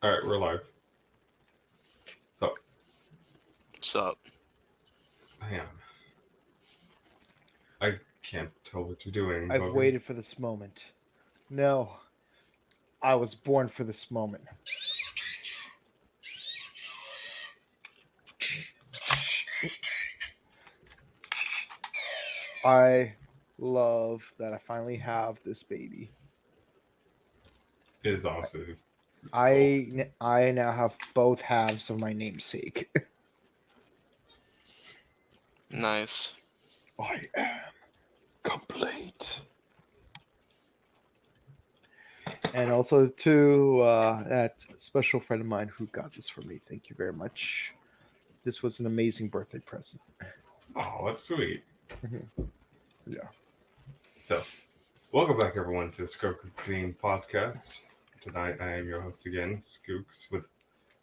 All right, we're live. So, What's up? hang on. I can't tell what you're doing, I've Bogan. waited for this moment. No, I was born for this moment. I love that I finally have this baby. It is awesome. I now have both halves of my namesake. Nice. I am complete. And also to that special friend of mine who got this for me. Thank you very much. This was an amazing birthday present. Oh, that's sweet. Yeah. So, welcome back, everyone, to the Scrub Theme Podcast. Tonight, I am your host again, Skooks, with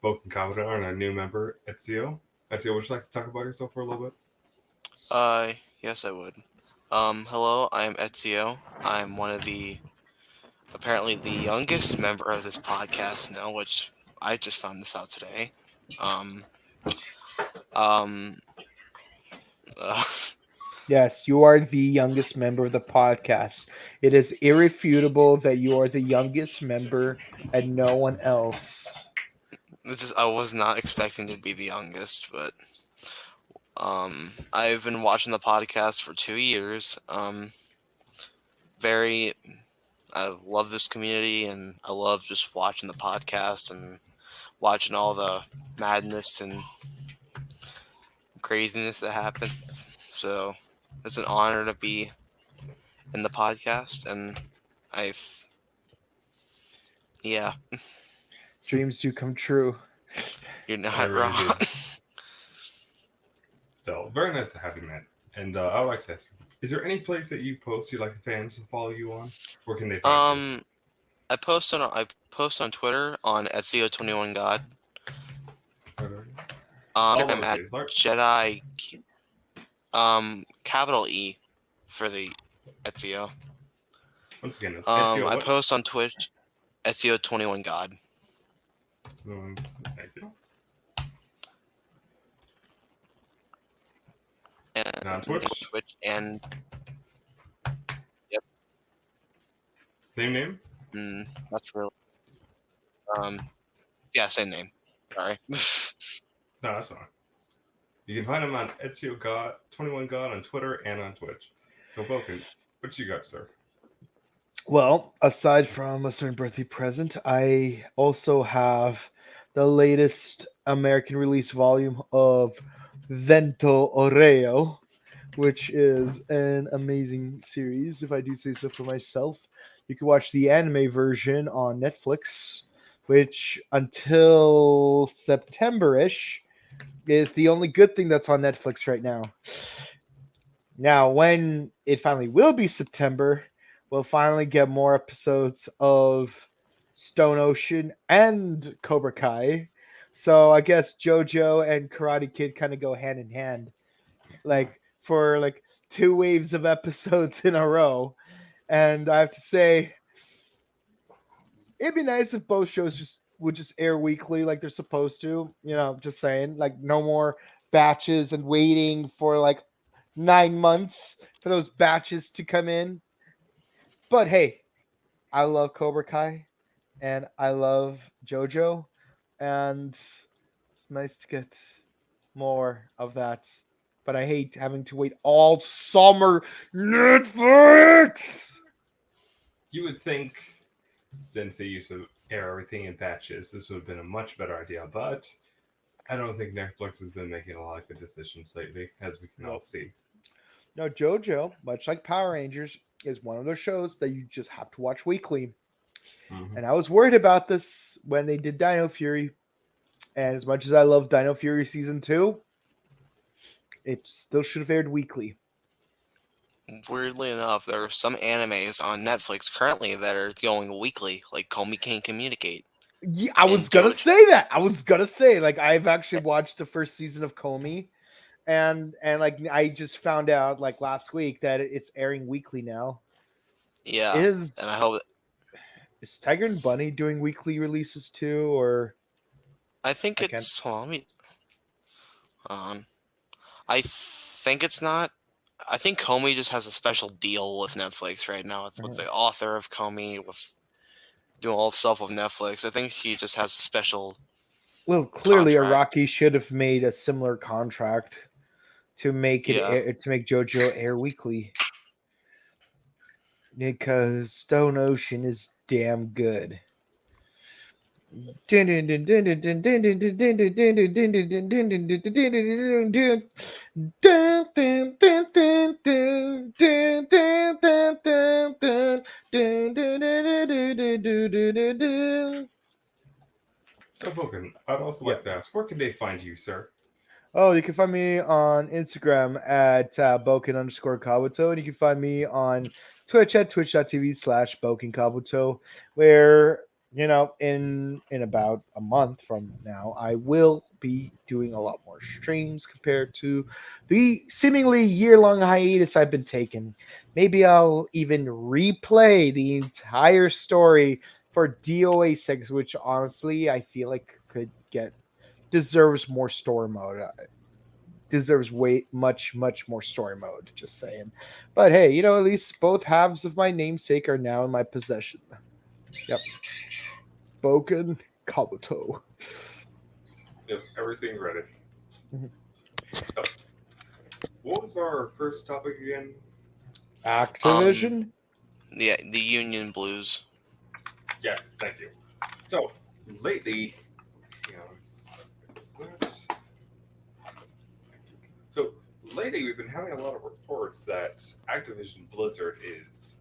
Boken Kamadar and our new member, Ezio. Ezio, would you like to talk about yourself for a little bit? Yes, I would. Hello, I am Ezio. I'm one of apparently the youngest member of this podcast now, which I just found this out today. Um, um, uh, Yes, you are the youngest member of the podcast. It is irrefutable that you are the youngest member and no one else. I was not expecting to be the youngest, but I've been watching the podcast for 2 years. Very, I love this community, and I love just watching the podcast and watching all the madness and craziness that happens. So it's an honor to be in the podcast, and I've yeah, Dreams do come true. you're I not really wrong. do. So, very nice to have you, man. And I would like to ask you, is there any place that you post you'd like the fans to follow you on? Where can they find you? I post on Twitter on Ezio21God. All Instagram at lowercase, right? Jedi capital E for the Ezio. Once again, it's Ezio. I What? post on Twitch Ezio21God. Thank you. And And on Twitch, and yep, same name? that's real. Yeah, same name. Sorry. No, that's fine. You can find him on Ezio God 21 God on Twitter and on Twitch. So Boken, what you got, sir? Well, aside from a certain birthday present, I also have the latest American release volume of Vento Oreo, which is an amazing series, if I do say so for myself. You can watch the anime version on Netflix, which until September ish is the only good thing that's on Netflix right now. Now, when it finally will be September, we'll finally get more episodes of Stone Ocean and Cobra Kai. So I guess JoJo and Karate Kid kind of go hand in hand, like for like two waves of episodes in a row. And I have to say, it'd be nice if both shows just would just air weekly like they're supposed to. Just saying, like no more batches and waiting for like 9 months for those batches to come in. But hey, I love Cobra Kai and I love JoJo, and it's nice to get more of that. But I hate having to wait all summer. Netflix! You would think, since they used to air everything in batches, this would have been a much better idea, but I don't think Netflix has been making a lot of good decisions lately, as we can all No. see. No, JoJo, much like Power Rangers, is one of those shows that you just have to watch weekly. Mm-hmm. And I was worried about this when they did Dino Fury. And as much as I love Dino Fury Season 2, it still should have aired weekly. Weirdly enough, there are some animes on Netflix currently that are going weekly, like Komi Can't Communicate Yeah, I was and gonna JoJo. say that. I was gonna say, like, I've actually watched the first season of Comey, and like I just found out like last week that it's airing weekly now. Yeah, Is and I hope Is Tiger and It's, Bunny doing weekly releases too, or I think I can't? it's. Hold on, let me. Um, I think it's not. I think Comey just has a special deal with Netflix right now with Mhm. the author of Comey with doing all the stuff with Netflix. I think he just has a special Well, clearly, contract. Araki should have made a similar contract to make it Yeah. air, to make JoJo air weekly because Stone Ocean is damn good. So, Bogan, I'd also Yeah. like to ask, where can they find you, sir? Oh, you can find me on Instagram at Boken_Kabuto, and you can find me on Twitch at twitch.tv/BokenKabuto, where in about a month from now, I will be doing a lot more streams compared to the seemingly year-long hiatus I've been taking. Maybe I'll even replay the entire story for DOA 6, which honestly I feel like could get deserves more story mode. Deserves way much more story mode. Just saying. But hey, at least both halves of my namesake are now in my possession. Yep, Boken Kabuto. If everything ready. Mhm. So, what was our first topic again? Um. Activision. Yeah. The Union Blues. Yes, thank you. So, lately, you know, it's that. So, lately we've been having a lot of reports that Activision Blizzard is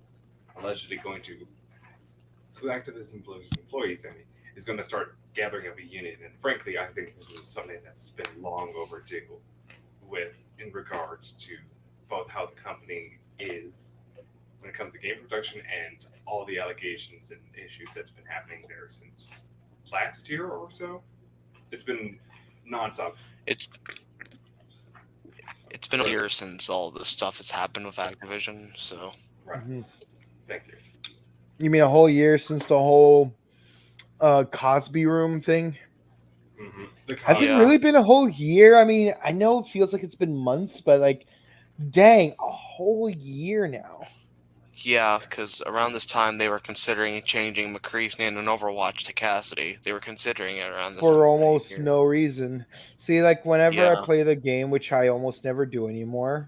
allegedly going to, Activision Blizzard's employees, I mean, is going to start gathering up a union. And frankly, I think this is something that's been long overdue with in regards to both how the company is when it comes to game production and all the allegations and issues that's been happening there since last year or so. It's been nonstop. It's it's been a year since all this stuff has happened with Activision. So Right. Mhm. Thank you. You mean a whole year since the whole Cosby Room thing? The Has it Cosby. yeah. really been a whole year? I mean, I know it feels like it's been months, but like, dang, a whole year now. Yeah, because around this time they were considering changing McCree's name in Overwatch to Cassidy. They were considering it around this For time of the almost year. no reason. See, like whenever I Yeah, play the game, which I almost never do anymore,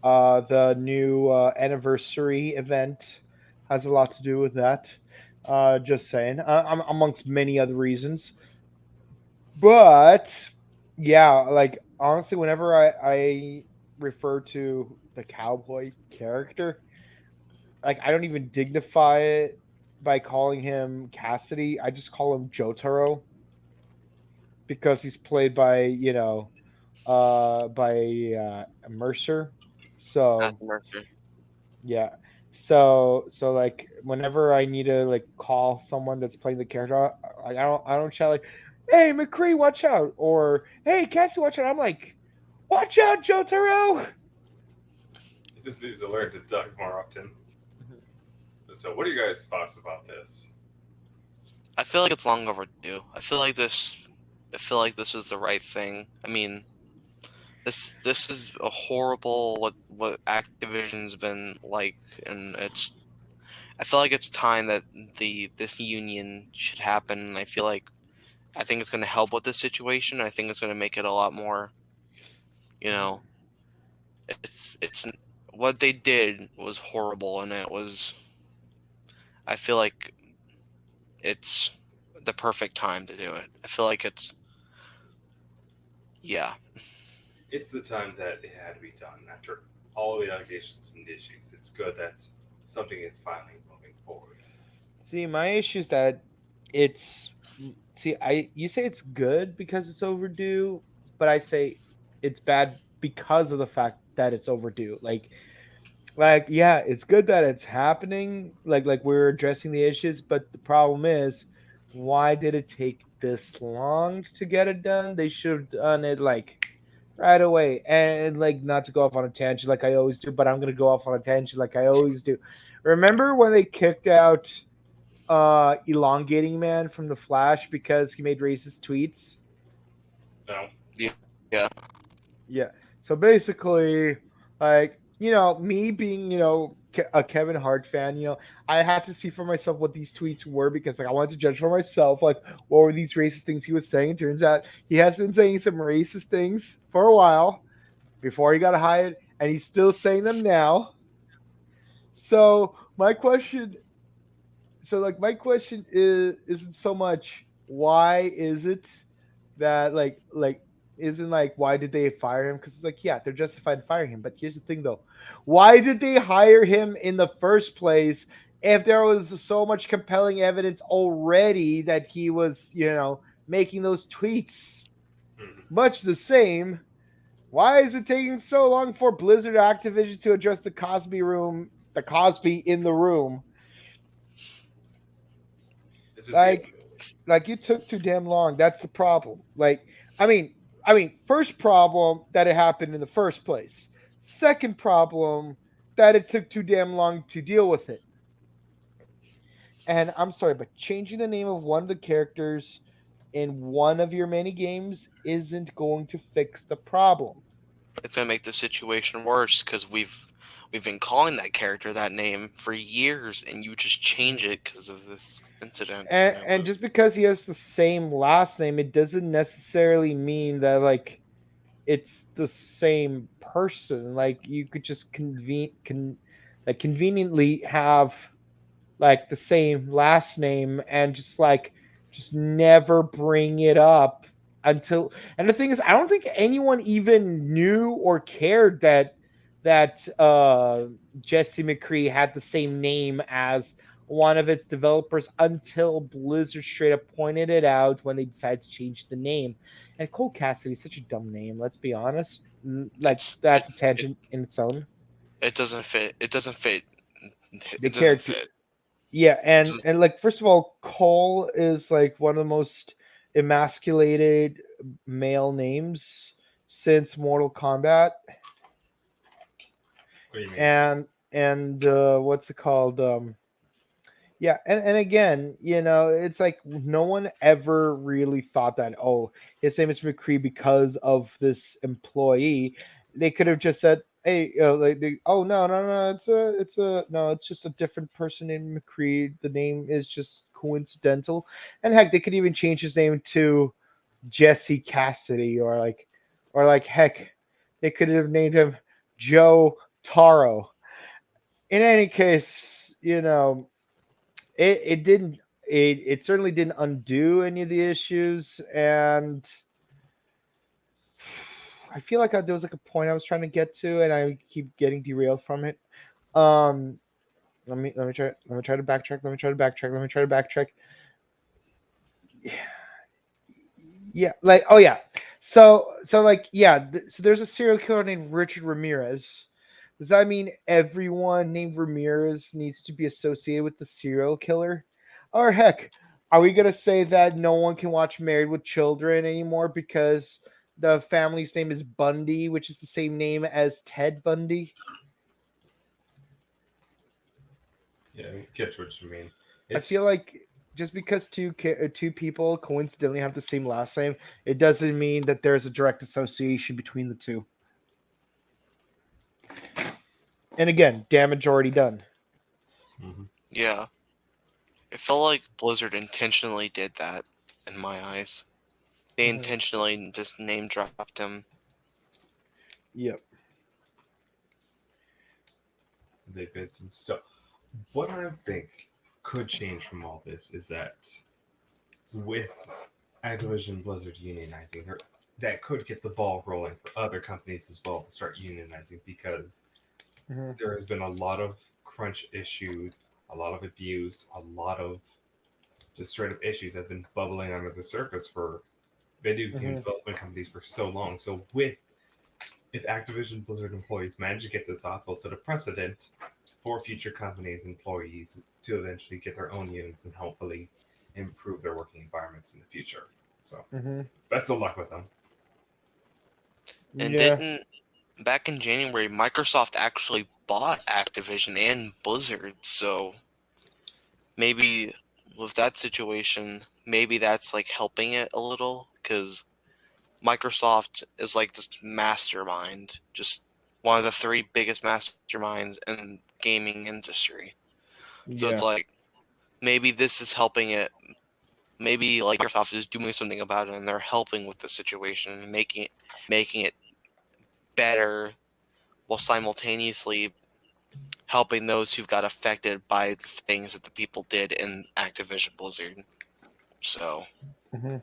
the new anniversary event has a lot to do with that. Just saying, amongst many other reasons. But yeah, like honestly, whenever I refer to the cowboy character, like I don't even dignify it by calling him Cassidy. I just call him Jotaro because he's played by Mercer. So Matthew Mercer. yeah. So like whenever I need to like call someone that's playing the character, like I don't shout like, "Hey McCree, watch out!" or "Hey Cassie, watch out!" I'm like, "Watch out, Jotaro!" It just needs to learn to duck more often. So, what are you guys' thoughts about this? I feel like it's long overdue. I feel like this. I feel like this is the right thing. I mean, this is a horrible what Activision's been like, and it's. I feel like it's time that this union should happen. And I think it's going to help with this situation. I think it's going to make it a lot more. You know, it's what they did was horrible, and it was. I feel like it's the perfect time to do it. I feel like it's yeah. It's the time that it had to be done after all the allegations and issues. It's good that something is finally moving forward. See, my issue is that it's see, I you say it's good because it's overdue, but I say it's bad because of the fact that it's overdue. Like yeah, it's good that it's happening. Like we're addressing the issues, but the problem is, why did it take this long to get it done? They should have done it like right away. And like not to go off on a tangent like I always do, but I'm gonna go off on a tangent like I always do. Remember when they kicked out elongating man from the Flash because he made racist tweets? No. Yeah. Yeah. So basically, like, me being, a Kevin Hart fan, I had to see for myself what these tweets were because, like, I wanted to judge for myself, like, what were these racist things he was saying. Turns out he has been saying some racist things for a while before he got hired, and he's still saying them now. So my question isn't so much why is it that like isn't like why did they fire him, because it's like, yeah, they're justified in firing him, but here's the thing though, why did they hire him in the first place if there was so much compelling evidence already that he was making those tweets Mhm. much the same? Why is it taking so long for Blizzard Activision to address the Cosby in the room? It's just Like, it took too damn long. That's the problem. Like, I mean, first problem that it happened in the first place. Second problem that it took too damn long to deal with it. And I'm sorry, but changing the name of one of the characters in one of your many games isn't going to fix the problem. It's gonna make the situation worse because we've been calling that character that name for years, and you just change it because of this incident. And just because he has the same last name, it doesn't necessarily mean that like it's the same person. Like you could just conveniently have like the same last name and just never bring it up until. And the thing is, I don't think anyone even knew or cared that Jesse McCree had the same name as one of its developers until Blizzard straight up pointed it out when they decided to change the name. And Cole Cassidy is such a dumb name, let's be honest. Like, It's it, that's a it tangent in its own. it doesn't fit. It doesn't fit. The It doesn't character, fit. yeah, It and doesn't, like, first of all, Cole is like one of the most emasculated male names since Mortal Kombat. what do you mean? And what's it called? Yeah, and again, it's like no one ever really thought that, oh, his name is McCree because of this employee. They could have just said, hey, oh, no, it's a no, it's just a different person named McCree. The name is just coincidental. And heck, they could even change his name to Jesse Cassidy, or heck, they could have named him Joe Taro. In any case, it didn't it certainly didn't undo any of the issues. And I feel like there was like a point I was trying to get to and I keep getting derailed from it. um let me try to backtrack. Yeah, like, oh yeah, so like, yeah, so there's a serial killer named Richard Ramirez. Does that mean everyone named Ramirez needs to be associated with the serial killer? Or heck, are we gonna say that no one can watch Married with Children anymore because the family's name is Bundy, which is the same name as Ted Bundy? Yeah, I get what you mean. I feel It's like just because two people coincidentally have the same last name, it doesn't mean that there's a direct association between the two. And again, damage already done. mhm. yeah. It felt like Blizzard intentionally did that. In my eyes, they Mhm. intentionally just name dropped him. Yep. They've been so. What I think could change from all this is that with Activision Blizzard unionizing, that could get the ball rolling for other companies as well to start unionizing, because Hmm. there has been a lot of crunch issues, a lot of abuse, a lot of just straight up issues that have been bubbling under the surface for video game Hmm. development companies for so long. So with if Activision Blizzard employees manage to get this off, they'll set a precedent for future companies' employees to eventually get their own units and hopefully improve their working environments in the future. So Hmm. best of luck with them. And Yeah. didn't back in January, Microsoft actually bought Activision and Blizzard, so maybe with that situation, maybe that's like helping it a little because Microsoft is like this mastermind, just one of the three biggest masterminds in gaming industry. So it's Yeah. like maybe this is helping it. Maybe like Microsoft is doing something about it, and they're helping with the situation and making it better, while simultaneously helping those who got affected by the things that the people did in Activision Blizzard. So hmm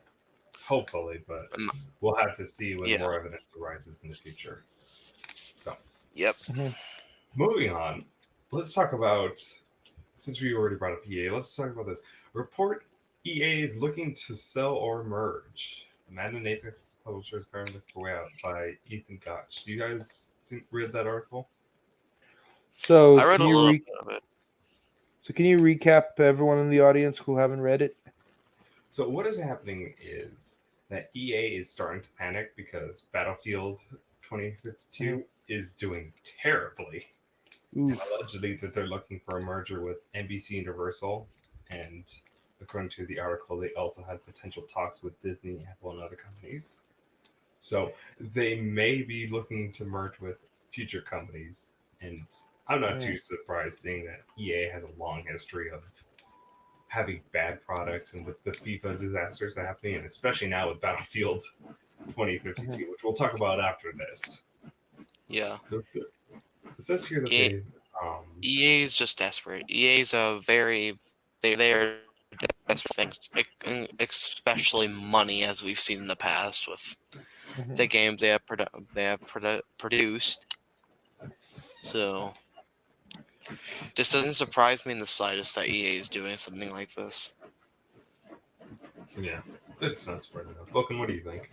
Hopefully, but um, we'll have to see when yeah, more evidence arises in the future. So, yep. hmm moving on, let's talk about, since we already brought up EA, let's talk about this. Report EA is looking to sell or merge. Madden and Apex publishers apparently for way out by Ethan Gotch. Do you guys read that article? So I read can a you little bit of it. so can you recap everyone in the audience who haven't read it? So what is happening is that EA is starting to panic because Battlefield 2052 is doing terribly. And Oof. allegedly that they're looking for a merger with NBC Universal, and according to the article, they also had potential talks with Disney, Apple, and other companies. So they may be looking to merge with future companies, and I'm not too surprised seeing that EA has a long history of having bad products, and with the FIFA disasters happening, and especially now with Battlefield 2052, which we'll talk about after this. Yeah, So it says here that E- they EA is just desperate. EA is a very they are desperate things, especially money, as we've seen in the past with Mhm. the games they have produced. So this doesn't surprise me in the slightest that EA is doing something like this. yeah, it's not spread enough. Vulcan, what do you think?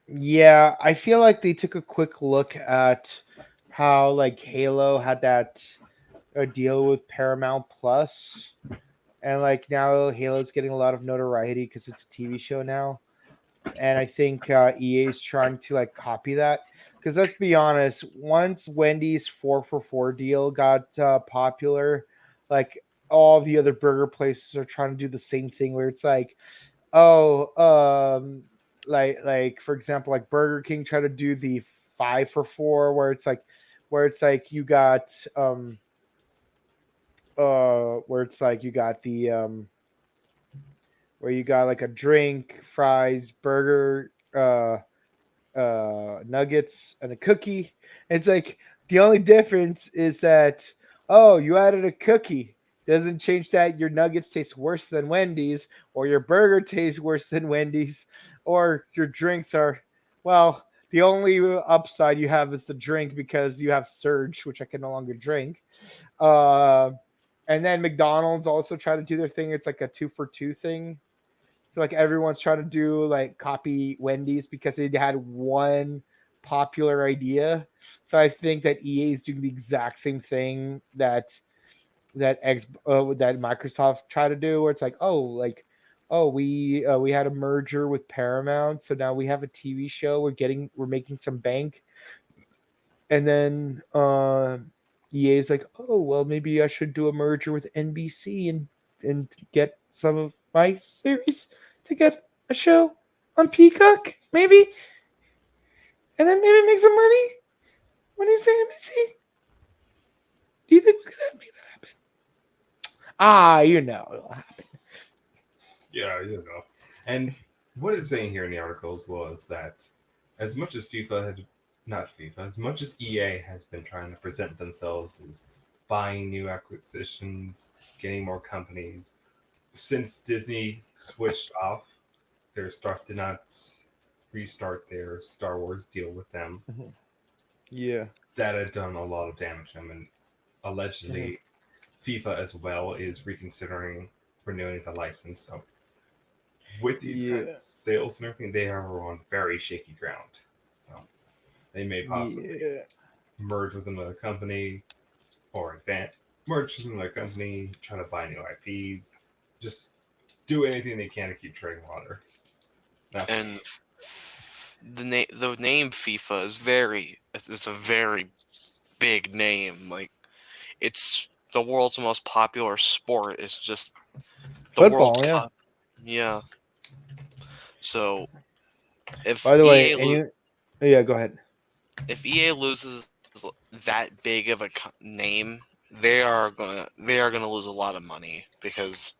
Yeah, I feel like they took a quick look at how like Halo had that deal with Paramount Plus, and like now Halo's getting a lot of notoriety because it's a TV show now, and I think EA is trying to like copy that. Because let's be honest, once Wendy's 4 for $4 deal got popular, like all the other burger places are trying to do the same thing where it's like, oh, like for example, like Burger King tried to do the 5 for $4, where it's like you got where it's like you got the where you got like a drink, fries, burger, nuggets, and a cookie. It's like the only difference is that, oh, you added a cookie. Doesn't change that your nuggets taste worse than Wendy's, or your burger tastes worse than Wendy's, or your drinks are, well, the only upside you have is the drink because you have Surge, which I can no longer drink. Uh, and then McDonald's also try to do their thing. It's like a 2 for 2 thing. So like everyone's trying to do like copy Wendy's because they had one popular idea. So I think that EA is doing the exact same thing that Microsoft tried to do, where it's like, oh, we had a merger with Paramount, so now we have a TV show. We're making some bank, and then EA is like, oh well, maybe I should do a merger with NBC and get some of my series to get a show on Peacock, maybe, and then maybe make some money. What do you say, NBC? Do you think we could make that happen? You know it'll happen. Yeah, you know. And what it's saying here in the articles was that as much as FIFA had, not FIFA, as much as EA has been trying to present themselves as buying new acquisitions, getting more companies, since Disney switched off their stuff, did not restart their Star Wars deal with them, Yeah. that had done a lot of damage. I mean, allegedly, FIFA as well is reconsidering renewing the license. So with these kind Yeah. of sales and everything, they are on very shaky ground. So they may possibly Yeah. merge with another company or merge with another company, try to buy new IPs, just do anything they can to keep treading water. Now, And the name FIFA is it's a very big name. Like it's the world's most popular sport. It's just The World Football, yeah. Cup. Yeah. So if By the way, EA and you, yeah, go ahead. if EA loses that big of a name, they are gonna lose a lot of money because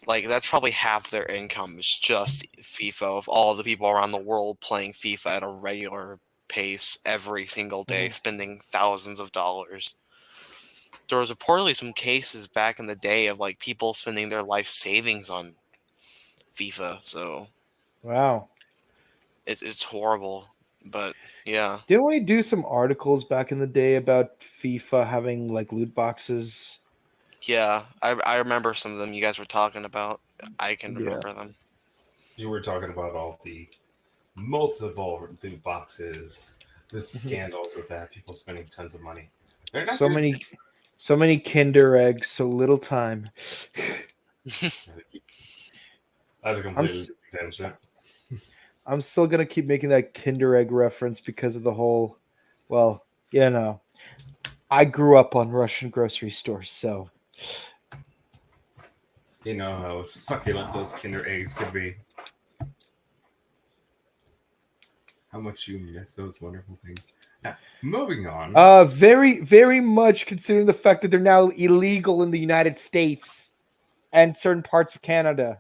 like that's probably half their income is just FIFA of all the people around the world playing FIFA at a regular pace every single day, Mhm. spending thousands of dollars. There was reportedly some cases back in the day of like people spending their life savings on FIFA, so Wow. it's horrible. But yeah, Didn't we do some articles back in the day about FIFA having like loot boxes? yeah, I remember some of them you guys were talking about. I can Yeah. remember them. You were talking about all the multiple loot boxes, the Mhm. scandals with that, people spending tons of money. They're not So doing many, so many Kinder eggs, so little time. that's a I'm completely s- different tangent. I'm still gonna keep making that Kinder egg reference because of the whole. Well, I grew up on Russian grocery stores, so You know how succulent those Kinder eggs could be. How much you miss those wonderful things. Now, moving on. very, very much considering the fact that they're now illegal in the United States and certain parts of Canada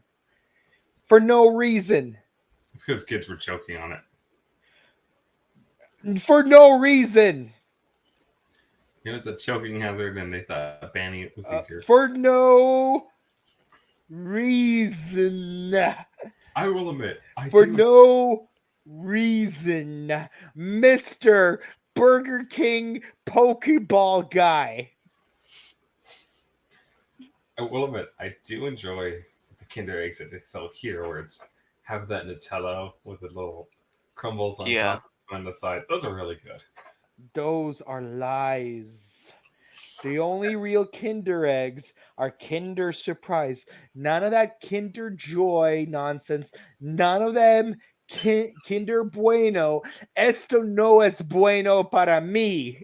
for no reason. It's because kids were choking on it. For no reason. It was a choking hazard, and they thought banning it was easier. For no reason. I will admit, I For do. no reason. Mr. Burger King Pokeball guy. I will admit, I do enjoy the Kinder eggs that they sell here, where it's have that Nutella with the little crumbles on Yeah, top on the side. Those are really good. Those are lies. The only real Kinder eggs are Kinder Surprise. None of that Kinder Joy nonsense. None of them Kinder Bueno. Esto no es bueno para mí.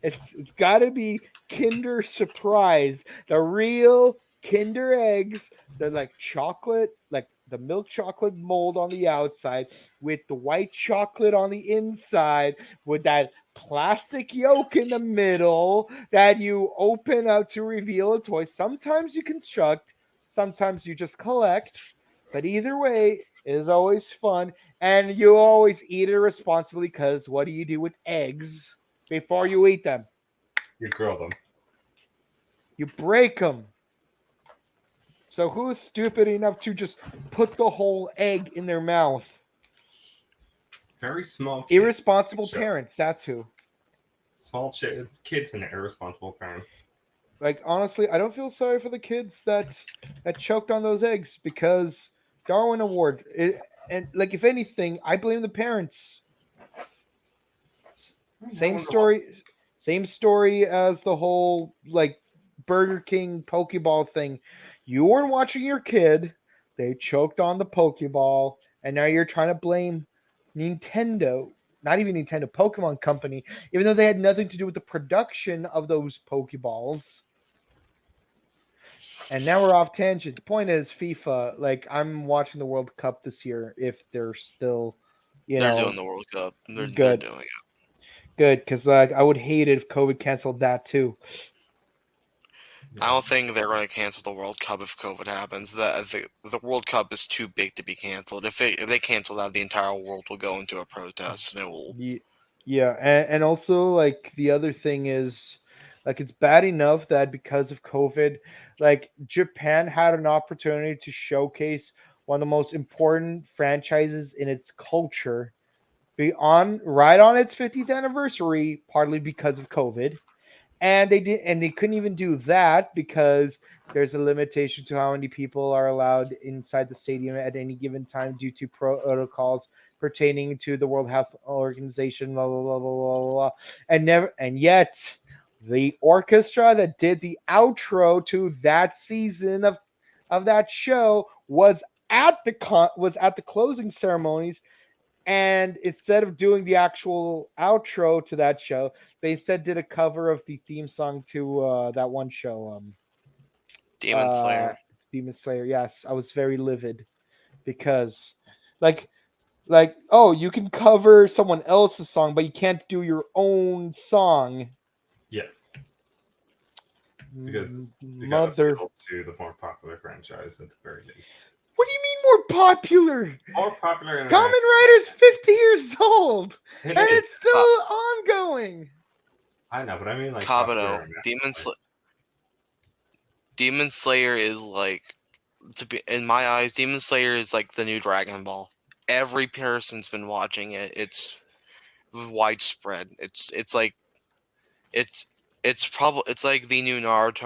It's got to be Kinder Surprise. The real Kinder eggs. They're like chocolate, like the milk chocolate mold on the outside with the white chocolate on the inside with that plastic yolk in the middle that you open up to reveal a toy. Sometimes you construct, sometimes you just collect. But either way, it is always fun. And you always eat it responsibly because what do you do with eggs before you eat them? You grill them. You break them. So who's stupid enough to just put the whole egg in their mouth? Very small kids. Irresponsible Sure. parents, that's who. Kids and irresponsible parents. Like honestly, I don't feel sorry for the kids that choked on those eggs because Darwin Award. And like if anything, I blame the parents. I Same wonder why. story, same story as the whole like Burger King Pokeball thing. You weren't watching your kid, they choked on the Pokeball, and now you're trying to blame Nintendo, not even Nintendo, Pokemon Company, even though they had nothing to do with the production of those Pokeballs. And now we're off tangent. The point is FIFA, like I'm watching the World Cup this year if they're still, you they're know, doing the World Cup. They're good. doing it. Good, because like I would hate it if COVID canceled that too. I don't think they're going to cancel the World Cup if COVID happens. The World Cup is too big to be canceled. If they cancel that, the entire world will go into a protest, and it will. Yeah, and also like the other thing is like it's bad enough that because of COVID, like Japan had an opportunity to showcase one of the most important franchises in its culture be on right on its 50th anniversary, partly because of COVID. And they couldn't even do that because there's a limitation to how many people are allowed inside the stadium at any given time due to protocols pertaining to the World Health Organization, blah blah blah blah blah blah. And yet the orchestra that did the outro to that season of that show was at the closing ceremonies, and instead of doing the actual outro to that show, they instead did a cover of the theme song to that one show. Demon Slayer. It's Demon Slayer. Yes, I was very livid because, like, oh, you can cover someone else's song, but you can't do your own song. Yes, because they got Mother. appeal to the more popular franchise at the very least. What do you mean more popular? More popular in Kamen Rider's 50 years old, It and is. it's still ongoing. I know, but I mean like popular Kabuto. Demon Slayer is like, to be in my eyes, Demon Slayer is like the new Dragon Ball. Every person's been watching it. It's widespread. It's like it's it's like the new Naruto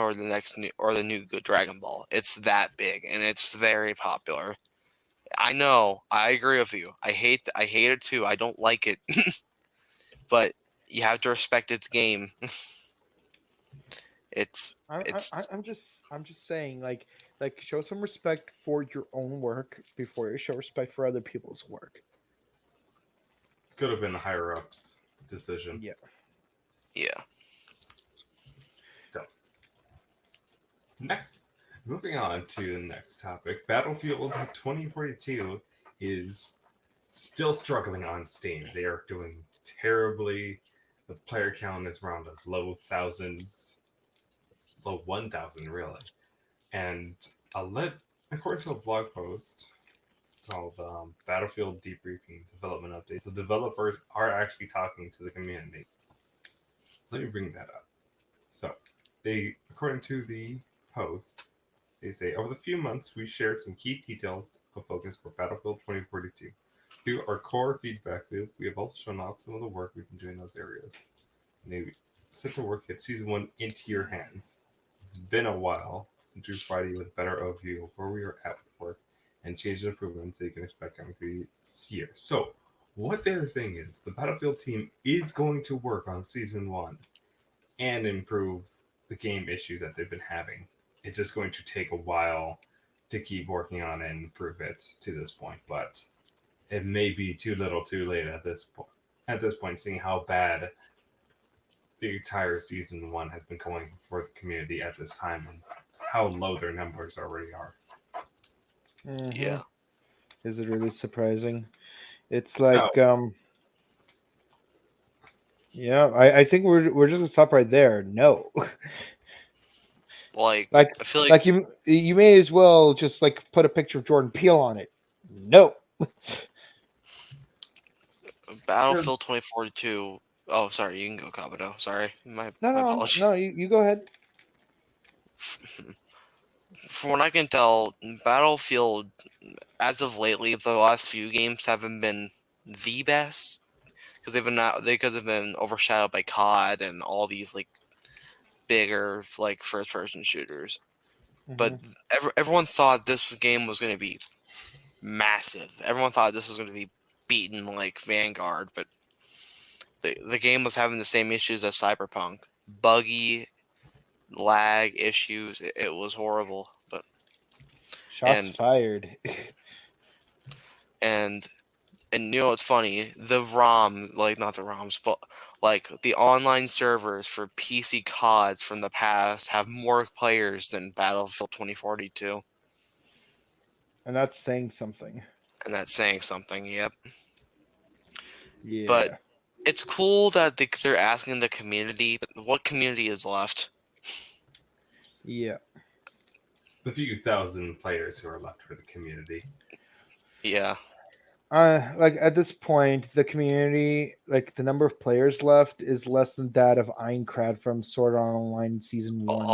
or the new good Dragon Ball. It's that big and it's very popular. I know. I agree with you. I hate it too. I don't like it. But you have to respect its game. it's I'm just saying, like show some respect for your own work before you show respect for other people's work. could have been the higher ups decision. Yeah. yeah. Still. Next, moving on to the next topic, Battlefield 2042 is still struggling on Steam. They are doing terribly. The player count is around a low 1,000 really. And according to a blog post called Battlefield Debriefing Development Updates, the developers are actually talking to the community. Let me bring that up. So, according to the post, they say, over the few months, we shared some key details of focus for Battlefield 2042. Through our core feedback loop, we have also shown off some of the work we've been doing in those areas. Maybe set to work, get Season 1 into your hands. It's been a while since we provided you with a better overview of where we are at with work and change and improvements that you can expect coming through this year. So, what they're saying is the Battlefield team is going to work on Season 1 and improve the game issues that they've been having. It's just going to take a while to keep working on it and improve it to this point, but it may be too little too late at this point. At this point, seeing how bad the entire Season 1 has been going for the community at this time and how low their numbers already are. Mhm. Yeah. Is it really surprising? It's like yeah, I think we're just gonna stop right there. No. Like Like I feel like you may as well just like put a picture of Jordan Peele on it. No. Battlefield 2042. Oh, sorry, you can go, Kabuto. Sorry, my No, apologies. no, you go ahead. From what I can tell, Battlefield, as of lately, the last few games haven't been the best because they've been overshadowed by COD and all these like bigger like first-person shooters. But everyone thought this game was going to be massive. Everyone thought this was going to be beaten like Vanguard, but the game was having the same issues as Cyberpunk. Buggy, lag issues. It was horrible. But Shots fired. and you know what's funny? The ROM, like not the ROMs, but like the online servers for PC CODs from the past have more players than Battlefield 2042. And that's saying something. And that's saying something, yep. Yeah. But it's cool that they're asking the community, but what community is left? Yeah. The few thousand players who are left for the community. Yeah. Like at this point, the community, like the number of players left, is less than that of Aincrad from Sword Art Online Season 1.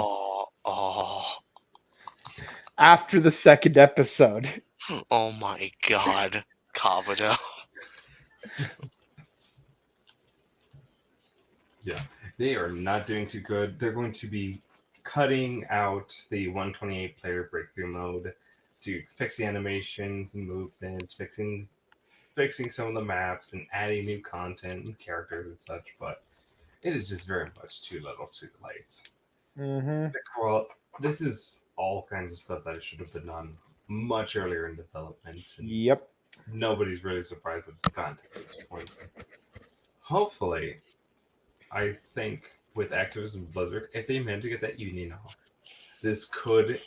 Oh. After the second episode. Oh my god, Kabuto. Yeah, they are not doing too good. They're going to be cutting out the 128 player breakthrough mode to fix the animations and movement, fixing some of the maps and adding new content and characters and such, but it is just very much too little too late. Well, this is all kinds of stuff that should have been done much earlier in development. And Yep. Nobody's really surprised that it's gotten to this point. Hopefully, I think with Activision Blizzard, if they manage to get that union off, this could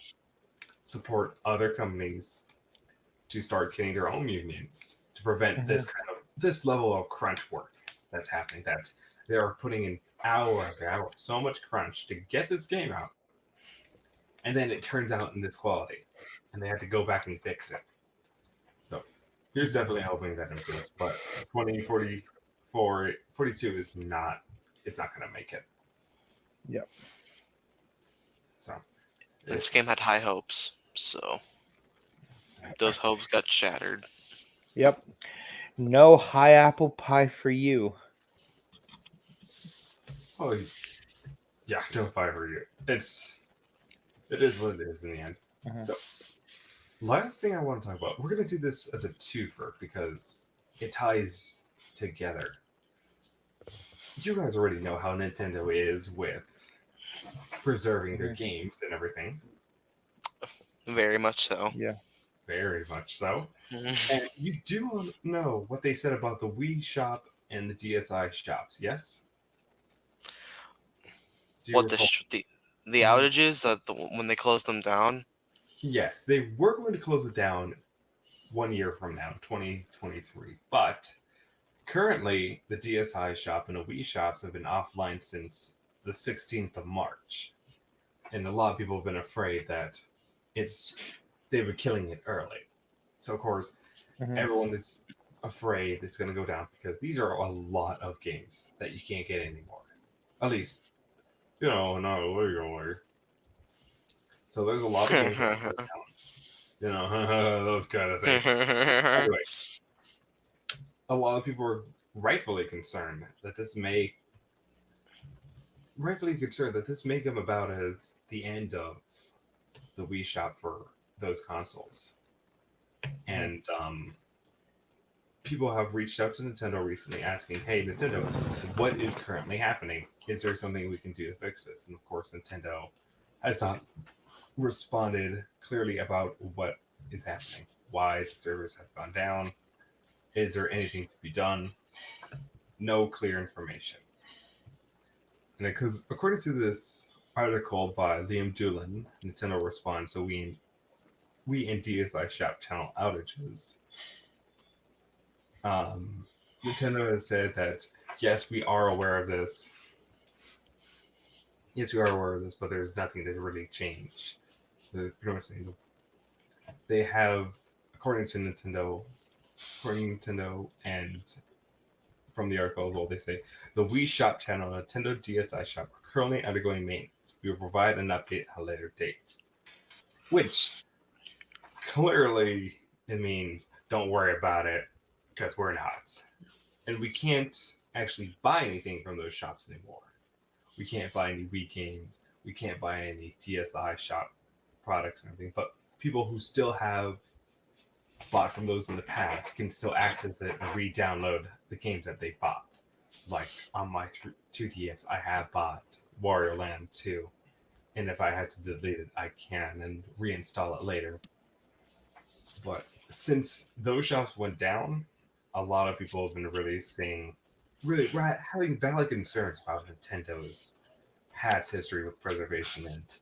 support other companies to start getting their own unions to prevent this level of crunch work that's happening. That they are putting in hour after hour, so much crunch to get this game out, and then it turns out in this quality, and they had to go back and fix it. So here's definitely hoping that improves, but 2044 42 is not. It's not going to make it. Yep. So This game had high hopes, so those hopes got shattered. Yep. No high apple pie for you. oh yeah, no fire for you. It is what it is in the end. Mhm. So last thing I want to talk about, we're going to do this as a twofer because it ties together. You guys already know how Nintendo is with preserving their games and everything. Very much so. Yeah. Very much so. And you do know what they said about the Wii shop and the DSi shops, yes? Do you What recall? the outages that when they closed them down? Yes, they were going to close it down 1 year from now, 2023. But currently, the DSi shop and the Wii shops have been offline since the 16th of March. And a lot of people have been afraid that they were killing it early. So, of course, everyone is afraid it's going to go down because these are a lot of games that you can't get anymore. At least, not legally. So there's a lot of games that go down. Those kind of things. Anyway, a lot of people are rightfully concerned that this may come about as the end of the Wii shop for those consoles. And people have reached out to Nintendo recently asking, hey, Nintendo, what is currently happening? Is there something we can do to fix this? And of course, Nintendo has not responded clearly about what is happening, why the servers have gone down. Is there anything to be done? No clear information. And because according to this article by Liam Doolin, Nintendo responds to Wii and DSi shop channel outages. Nintendo has said that yes, we are aware of this. Yes, we are aware of this, but there's nothing to really change. They have, according to Nintendo, and from the article as well, they say the Wii Shop channel and Nintendo DSi Shop are currently undergoing maintenance. We will provide an update at a later date. Which clearly it means don't worry about it because we're not. And we can't actually buy anything from those shops anymore. We can't buy any Wii games. We can't buy any DSi shop products and everything. But people who still have bought from those in the past can still access it and re-download the games that they bought. Like on my 2DS, I have bought Wario Land 2, and if I had to delete it, I can and reinstall it later. But since those shops went down, a lot of people have been really having valid concerns about Nintendo's past history with preservation, and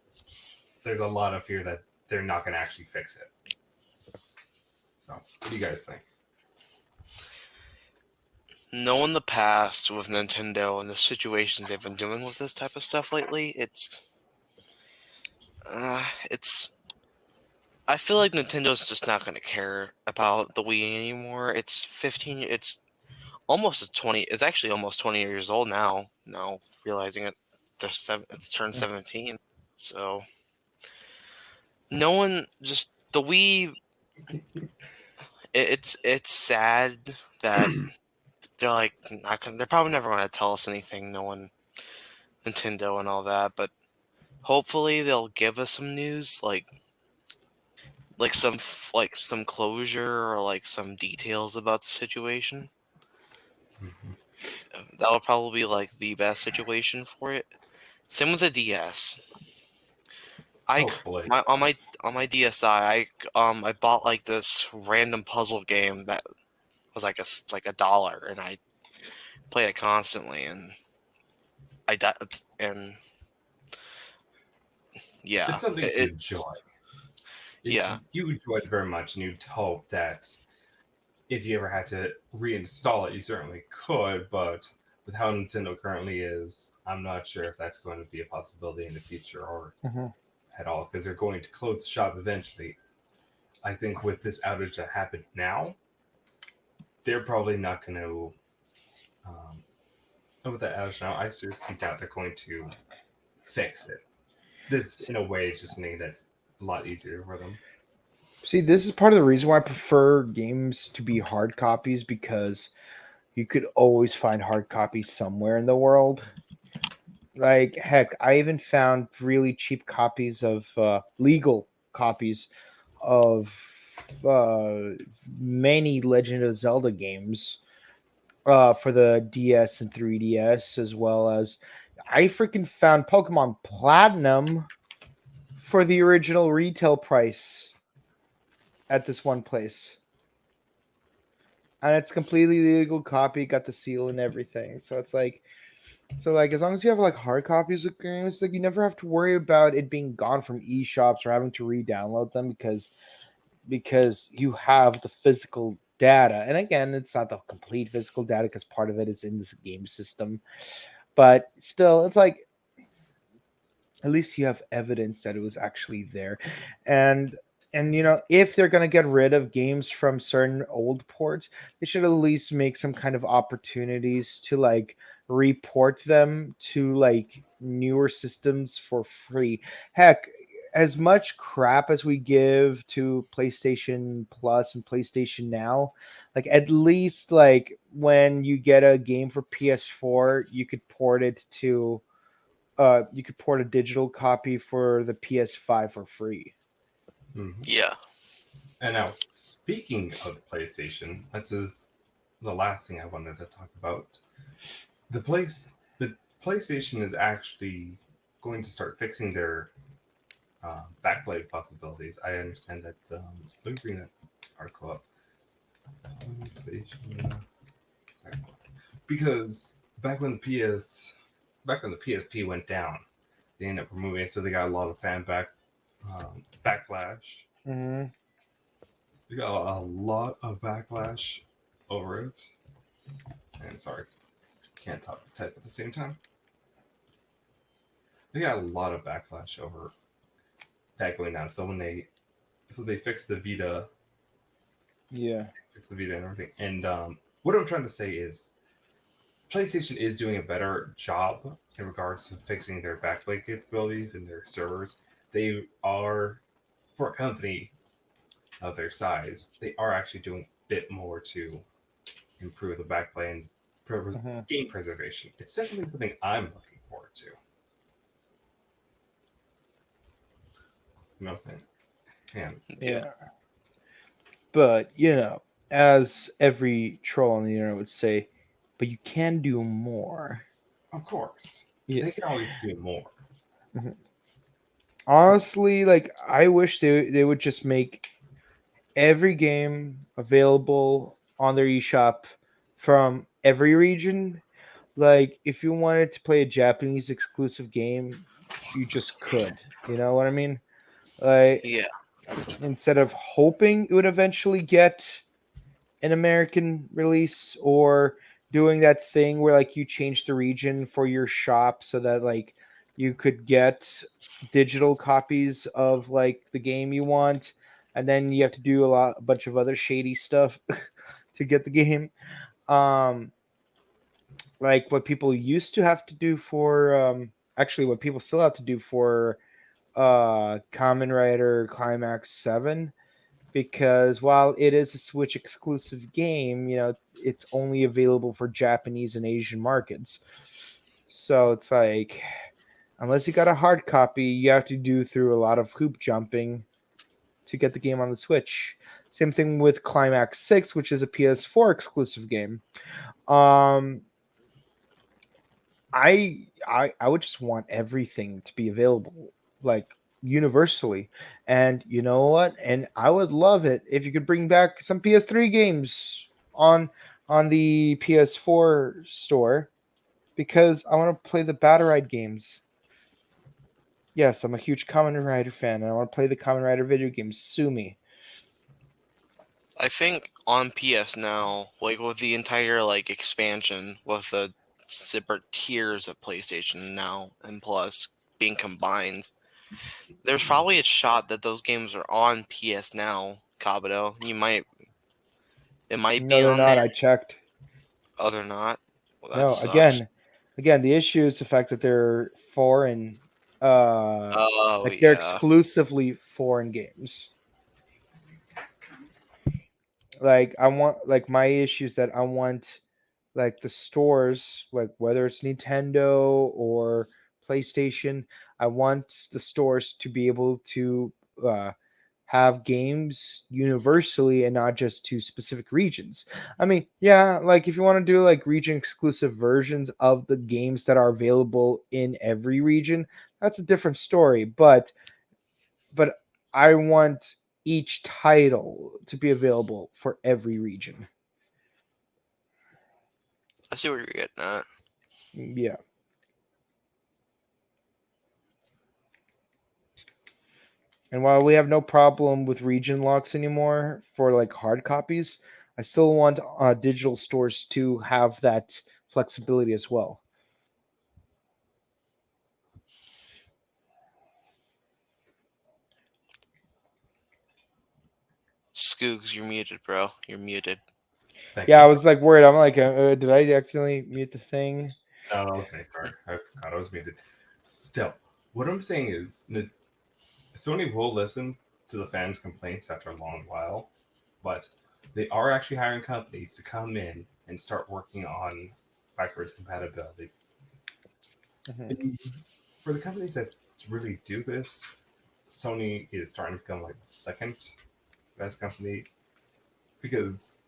there's a lot of fear that they're not going to actually fix it. So, what do you guys think? Knowing the past with Nintendo and the situations they've been doing with this type of stuff lately, it's I feel like Nintendo's just not going to care about the Wii anymore. It's it's actually almost 20 years old now. Now realizing it, it's turned 17. So the Wii. It's sad that they're they're probably never going to tell us anything, knowing Nintendo and all that. But hopefully they'll give us some news, like some closure or like some details about the situation. That would probably be like the best situation for it. Same with the DS. Hopefully. On my DSi, I bought like this random puzzle game that was like $1, and I play it constantly, and Yeah. it's something to enjoy. Yeah. You enjoy it very much, and you'd hope that if you ever had to reinstall it, you certainly could. But with how Nintendo currently is, I'm not sure if that's going to be a possibility in the future or Mhm. at all, because they're going to close the shop eventually. I think with this outage that happened now, they're probably not going to. With that outage now, I seriously doubt they're going to fix it. This, in a way, is just something that's a lot easier for them. See, this is part of the reason why I prefer games to be hard copies because you could always find hard copies somewhere in the world. Like, heck, I even found really cheap copies of legal copies of many Legend of Zelda games for the DS and 3DS, as well as I freaking found Pokemon Platinum for the original retail price at this one place. And it's completely legal copy, got the seal and everything. So it's like, as long as you have like hard copies of games, like you never have to worry about it being gone from eShops or having to re-download them because you have the physical data. And again, it's not the complete physical data because part of it is in this game system. But still, it's like at least you have evidence that it was actually there. And if they're going to get rid of games from certain old ports, they should at least make some kind of opportunities to like report them to like newer systems for free. Heck, as much crap as we give to PlayStation Plus and PlayStation Now, like at least like when you get a game for PS4, you could port a digital copy for the PS5 for free. Mm-hmm. Yeah. And now, speaking of the PlayStation, the last thing I wanted to talk about. The PlayStation is actually going to start fixing their backplate possibilities. I understand that. Let me bring that article up. PlayStation, because back when the PSP went down, they ended up removing it, so they got a lot of fan backlash. Mm-hmm. We got a lot of backlash over it. And sorry, can't type at the same time. They got a lot of backlash over that going down. So they fixed the Vita, Yeah. and everything. And what I'm trying to say is, PlayStation is doing a better job in regards to fixing their backplate capabilities and their servers. They are, for a company of their size, they are actually doing a bit more to improve the backplane and game preservation. It's definitely something I'm looking forward to. You know what I'm saying? Yeah. But, as every troll on the internet would say, but you can do more. Of course. Yeah. They can always do more. Mm-hmm. Honestly, like I wish they would just make every game available on their eShop from every region. Like if you wanted to play a Japanese exclusive game, you just could. You know what I mean? Like Yeah. instead of hoping it would eventually get an American release or doing that thing where like you change the region for your shop so that like you could get digital copies of like the game you want, and then you have to do a bunch of other shady stuff to get the game. Um like what people used to have to do for actually what people still have to do for Kamen Rider Climax 7, because while it is a Switch exclusive game, it's only available for Japanese and Asian markets. So it's like, unless you got a hard copy, you have to do through a lot of hoop jumping to get the game on the Switch. Same thing with Climax 6, which is a PS4 exclusive game. I would just want everything to be available, like universally. And you know what? And I would love it if you could bring back some PS3 games on the PS4 store, because I want to play the Bataride games. Yes, I'm a huge Kamen Rider fan, and I want to play the Kamen Rider video games. Sue me. I think on PS now, like with the entire like expansion with the separate tiers of PlayStation now and Plus being combined, there's probably a shot that those games are on PS now, Kabuto. It might No, be they're on not. there. I checked. Oh, they're not. Well, that No, sucks. again, the issue is the fact that they're foreign, Oh like they're yeah. exclusively foreign games. Like I want, like my issue is that I want, like the stores, like whether it's Nintendo or PlayStation, I want the stores to be able to uh, have games universally and not just to specific regions. I mean, yeah, like if you want to do like region exclusive versions of the games that are available in every region, that's a different story. But I want each title to be available for every region. I see where you're getting at. Yeah. And while we have no problem with region locks anymore for like hard copies, I still want digital stores to have that flexibility as well. Skoogs, you're muted, bro. You're muted. Thank Yeah, you. I was like worried. I'm like, did I accidentally mute the thing? Oh, okay, sorry. I forgot I was muted. Still, what I'm saying is, Sony will listen to the fans' complaints after a long while, but they are actually hiring companies to come in and start working on backwards compatibility. Mhm. And for the companies that really do this, Sony is starting to become like the second best company because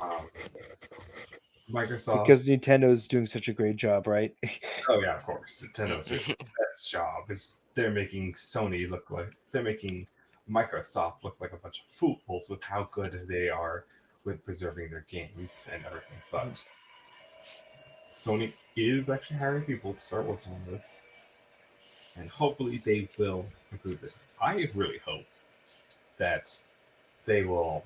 um, Microsoft. Because Nintendo is doing such a great job, right? Oh yeah, of course, Nintendo is doing the best job. They're making Sony look like they're making Microsoft look like a bunch of fools with how good they are with preserving their games and everything. But Sony is actually hiring people to start working on this, and hopefully they will improve this. I really hope that they will,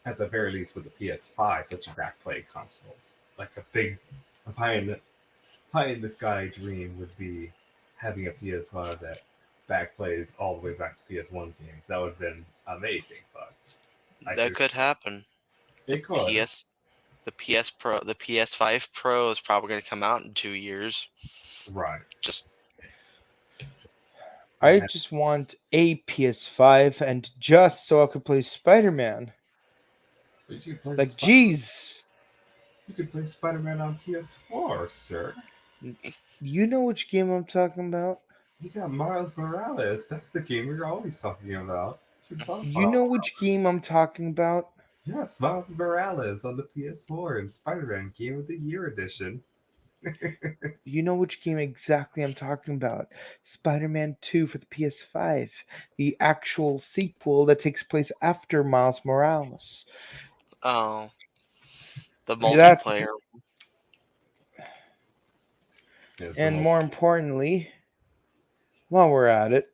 at the very least, with the PS5, let you backplay consoles. Like a big, a pie in the sky dream would be having a PS5 that backplays all the way back to PS1 games. That would have been amazing, but I That just could happen. The it could. PS the PS5 Pro is probably going to come out in 2 years. Right. Just I And just want a PS5 and just so I could play Spider-Man. you could play Like, geez, you could play Spider-Man on PS4, sir. you know which game I'm talking about? You got Miles Morales. That's the game we're always talking about. You should talk You about know which game I'm talking about? yes, Miles Morales on the PS4 and Spider-Man Game of the Year edition. You know which game exactly I'm talking about? Spider-Man 2 for the PS5, the actual sequel that takes place after Miles Morales. oh, the That's multiplayer. Yes, the and more importantly, while we're at it,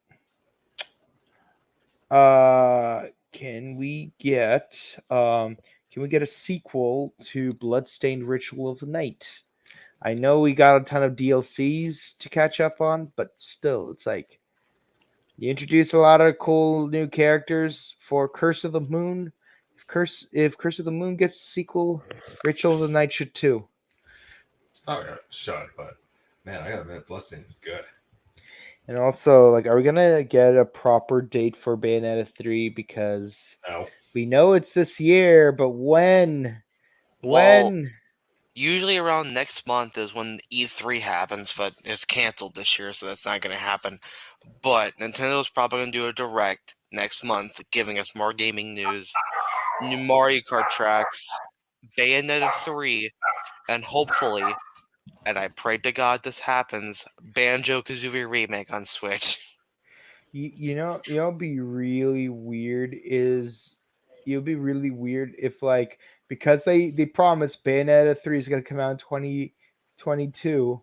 can we get a sequel to Bloodstained Ritual of the Night? I know we got a ton of DLCs to catch up on, but still, it's like you introduce a lot of cool new characters for Curse of the Moon. If Curse of the Moon gets a sequel, Ritual of the Night should too. Oh yeah, should, but man, I gotta admit, Bloodstained is good. And also, like, are we gonna get a proper date for Bayonetta 3? Because No. we know it's this year, but when? Well, When? usually around next month is when E3 happens, but it's canceled this year, so that's not going to happen. But Nintendo's probably going to do a direct next month, giving us more gaming news, new Mario Kart tracks, Bayonetta 3, and hopefully, and I pray to God this happens, Banjo Kazooie remake on Switch. You know, be really weird is it'll be really weird if like because they promised Bayonetta 3 is gonna come out in 2022.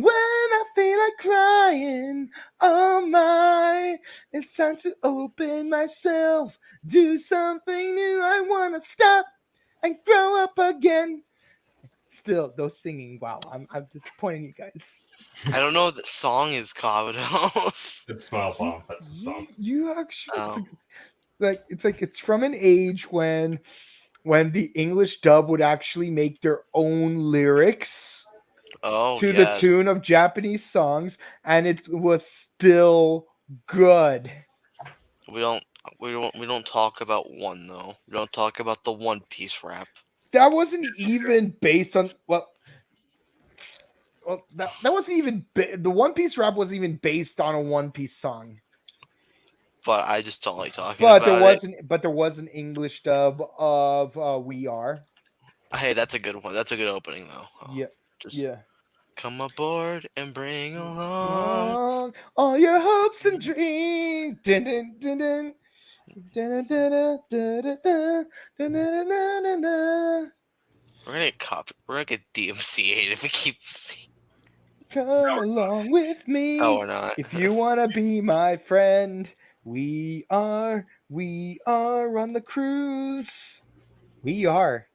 When I feel like crying, oh my, it's time to open myself, do something new. I wanna stop and grow up again. Still, no singing. Wow, I'm disappointing you guys. I don't know what the song is, Kabuto. It's Smile Bomb. That's the song. You actually, Oh. it's from an age when the English dub would actually make their own lyrics Oh, to the yes. tune of Japanese songs, and it was still good. We don't talk about one though. We don't talk about the One Piece rap. That wasn't even based on that wasn't even the One Piece rap wasn't even based on a One Piece song. But I just don't like talking But there about it. wasn't. But there was an English dub of "We Are." Hey, that's a good one. That's a good opening though. Oh, Yeah, just yeah. come aboard and bring along. All your hopes and dreams. Dun, dun, dun, dun. Dun, dun, dun, dun, dun, dun, dun, dun, dun, dun, dun, dun. We're gonna get We're gonna get DMCA'd if we keep. Come along with me. No, we're not. If you wanna be my friend, we are on the cruise. We are.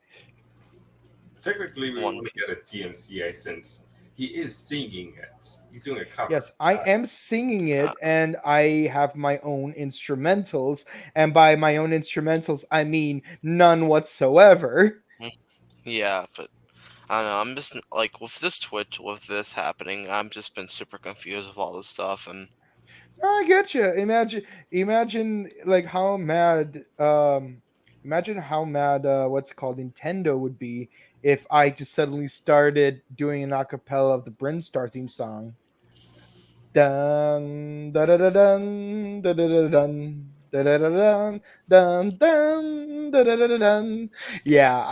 Technically, we One would get a DMCA since he is singing it. He's doing a cover. Yes, I am singing it, and I have my own instrumentals. And by my own instrumentals, I mean none whatsoever. Yeah, but I don't know. I'm just like with this Twitch, with this happening, I've just been super confused with all this stuff, and I get you. Imagine like how mad. Imagine how mad. What's it called? Nintendo would be if I just suddenly started doing an acapella of the Brinstar theme song. Dun da da da dun da da da dun da da da dun dun dun da da da da dun. Yeah,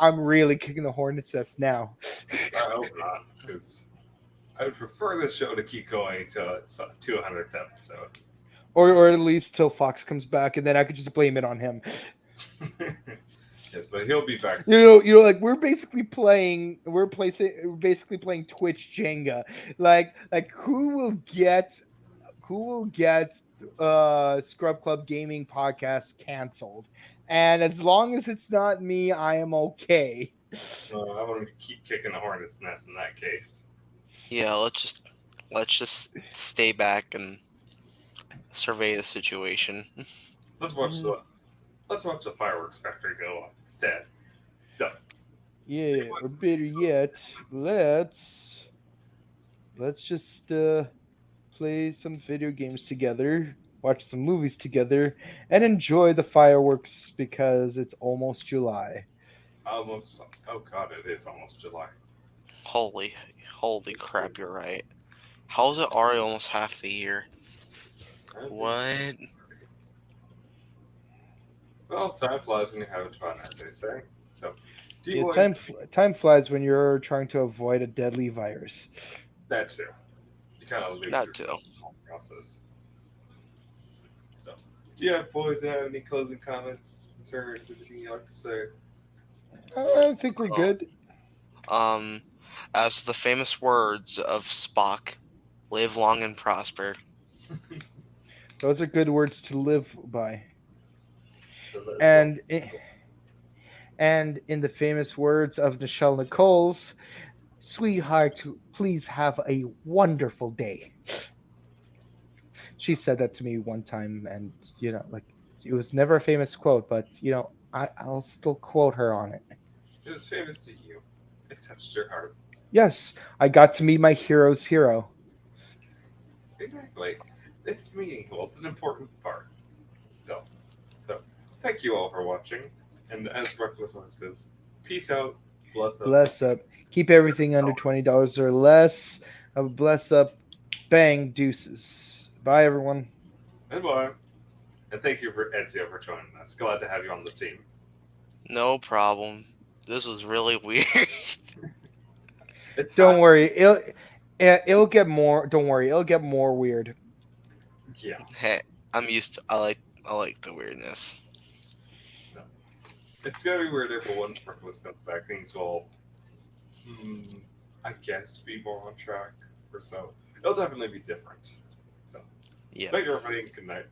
I'm really kicking the hornet's nest now. I hope not, because I would prefer this show to keep going till it's 200th episode. Or at least till Fox comes back, and then I could just blame it on him. Yes, but he'll be back You soon. know, like we're basically playing Twitch Jenga. Like who will get Scrub Club Gaming podcast canceled? And as long as it's not me, I am okay. I want to keep kicking the hornet's nest in that case. yeah, let's just stay back and survey the situation. Let's watch the fireworks factory go off instead. So, Yeah, or better yet, let's just play some video games together, watch some movies together, and enjoy the fireworks because it's almost July. almost. Oh God, it is almost July. Holy crap! You're right. How is it already almost half the year? What? Well, time flies when you're having fun, as they say. So, do you Yeah, boys? time flies when you're trying to avoid a deadly virus. That too. You kind of lose That yourself in the whole process. So, do you have boys have any closing comments, concerns, anything you like to say? I think we're good. As the famous words of Spock, live long and prosper. Those are good words to live by. And in the famous words of Nichelle Nichols, sweetheart, please have a wonderful day. She said that to me one time, and like it was never a famous quote, but I'll still quote her on it. It was famous to you. It touched your heart. Yes, I got to meet my hero's hero. Exactly. It's meaningful. It's an important part. So, thank you all for watching. And as Reckless always says, peace out. Bless up. Bless up. Keep everything under $20 or less. Bless up. Bang. Deuces. Bye, everyone. Goodbye. And thank you for Ezio for joining us. Glad to have you on the team. No problem. This was really weird. Don't worry. It'll get more. Don't worry. It'll get more weird. Yeah. Hey, I'm used to. I like the weirdness. So, it's gonna be weird if once Reckless comes back, things will I guess, be more on track or so. It'll definitely be different. So, Yeah. thank you, everybody. Good night.